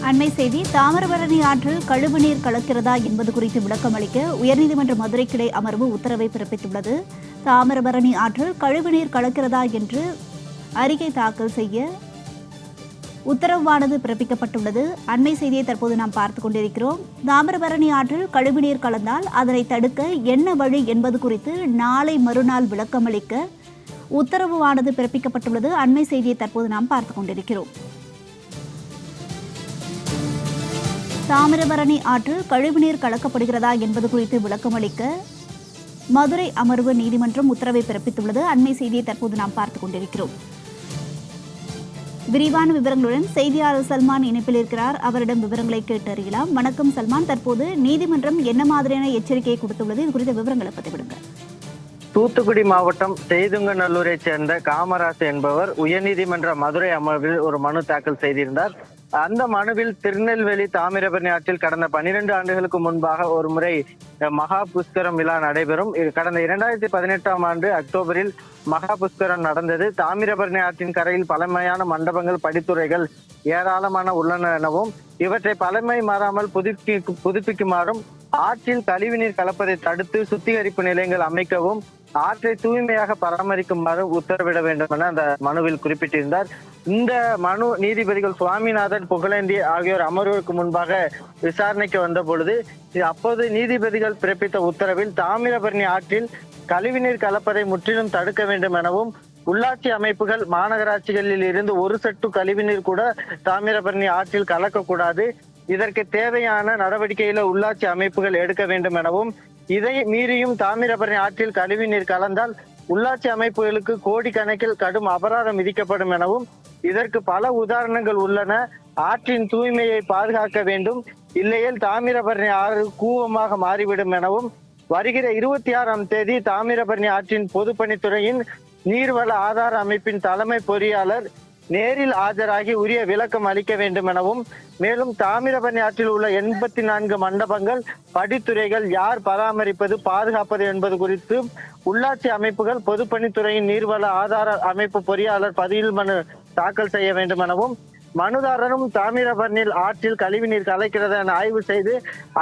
அண்மை செய்தி தாமிரபரணி ஆற்றில் கழிவுநீர் கலக்கிறதா என்பது குறித்து விளக்கம் அளிக்க உயர்நீதிமன்ற மதுரை கிளை அமர்வு உத்தரவை பிறப்பித்துள்ளது. தாமிரபரணி ஆற்றில் கழிவுநீர் கலக்கிறதா என்று அறிக்கை தாக்கல் செய்ய உத்தரவானது பிறப்பிக்கப்பட்டுள்ளது. அண்மை செய்தியை தற்போது நாம் பார்த்துக் கொண்டிருக்கிறோம். தாமிரபரணி ஆற்றில் கழிவுநீர் கலந்தால் அதனை தடுக்க என்ன வழி என்பது குறித்து நாளை மறுநாள் விளக்கம் அளிக்க உத்தரவானது பிறப்பிக்கப்பட்டுள்ளது. அண்மை செய்தியை தற்போது நாம் பார்த்துக் கொண்டிருக்கிறோம். தாமிரபரணி ஆற்றில் கழிவுநீர் கலக்கப்படுகிறதா என்பது குறித்து விளக்கம் அளிக்க மதுரை அமர்வு நீதிமன்றம் உத்தரவை பிறப்பித்துள்ளது. அண்மை செய்தியை தற்போது நாம் பார்த்துக் கொண்டிருக்கிறோம். விரிவான விவரங்களுடன் செய்தியாளர் சல்மான் இணைப்பில் இருக்கிறார். அவரிடம் விவரங்களை கேட்டறியலாம். வணக்கம் சல்மான், தற்போது நீதிமன்றம் என்ன மாதிரியான எச்சரிக்கையை கொடுத்துள்ளது? இது குறித்த விவரங்களை பற்றி விடுங்க. தூத்துக்குடி மாவட்டம் செய்துங்கநல்லூரை சேர்ந்த காமராசு என்பவர் உயர்நீதிமன்ற மதுரை அமர்வில் ஒரு மனு தாக்கல் செய்திருந்தார். அந்த மனுவில் திருநெல்வேலி தாமிரபரணி ஆற்றில் கடந்த 12 ஆண்டுகளுக்கு முன்பாக ஒரு முறை மகா புஷ்கரம் விழா நடைபெறும். கடந்த 2018ஆம் ஆண்டு அக்டோபரில் மகா புஷ்கரம் நடந்தது. தாமிரபரணி ஆற்றின் கரையில் பழமையான மண்டபங்கள், படித்துறைகள் ஏராளமான உள்ளன எனவும் இவற்றை பழமை மாறாமல் புதுப்பிக்குமாறும் ஆற்றில் கழிவுநீர் கலப்பதை தடுத்து சுத்திகரிப்பு நிலையங்கள் அமைக்கவும் ஆற்றை தூய்மையாக பராமரிக்குமாறு உத்தரவிட வேண்டும் என அந்த மனுவில் குறிப்பிட்டிருந்தார். இந்த மனு நீதிபதிகள் சுவாமிநாதன், புகழேந்தி ஆகியோர் அமர்வுக்கு முன்பாக விசாரணைக்கு வந்த பொழுது அப்போது நீதிபதிகள் பிறப்பித்த உத்தரவில் தாமிரபரணி ஆற்றில் கழிவுநீர் கலப்பதை முற்றிலும் தடுக்க வேண்டும் எனவும் உள்ளாட்சி அமைப்புகள், மாநகராட்சிகளில் இருந்து ஒரு சொட்டு கழிவுநீர் கூட தாமிரபரணி ஆற்றில் கலக்கக்கூடாது, இதற்கு தேவையான நடவடிக்கைகளை உள்ளாட்சி அமைப்புகள் எடுக்க வேண்டும் எனவும் இதை மீறியும் தாமிரபரணி ஆற்றில் கழிவுநீர் கலந்தால் உள்ளாட்சி அமைப்புகளுக்கு கோடிக்கணக்கில் கடும் அபராதம் விதிக்கப்படும் எனவும் இதற்கு பல உதாரணங்கள் உள்ளன, ஆற்றின் தூய்மையை பாதுகாக்க வேண்டும், இல்லையேல் தாமிரபரணி ஆறு கூவமாக மாறிவிடும் எனவும் வருகிற 26ஆம் தேதி தாமிரபரணி ஆற்றின் பொதுப்பணித்துறையின் நீர்வள ஆதார அமைப்பின் தலைமை பொறியாளர் நேரில் ஆஜராகி உரிய விளக்கம் அளிக்க வேண்டும் எனவும் மேலும் தாமிரபரணி ஆற்றில் உள்ள 84 மண்டபங்கள், படித்துறைகள் யார் பராமரிப்பது, பாதுகாப்பது என்பது குறித்து உள்ளாட்சி அமைப்புகள் பொதுப்பணித்துறையின் நீர்வள ஆதார அமைப்பு பொறியாளர் பதில் மனு தாக்கல் செய்ய வேண்டும் எனவும் மனுதாரரும் தாமிரபரணியில் ஆற்றில் கழிவுநீர் கலக்கிறது என ஆய்வு செய்து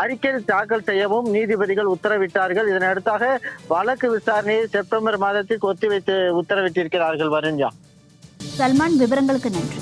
அறிக்கை தாக்கல் செய்யவும் நீதிபதிகள் உத்தரவிட்டார்கள். இதனையடுத்தாக வழக்கு விசாரணையை செப்டம்பர் மாதத்திற்கு ஒத்திவைத்து உத்தரவிட்டிருக்கிறார்கள். வருஞ்சா சல்மான், விவரங்களுக்கு நன்றி.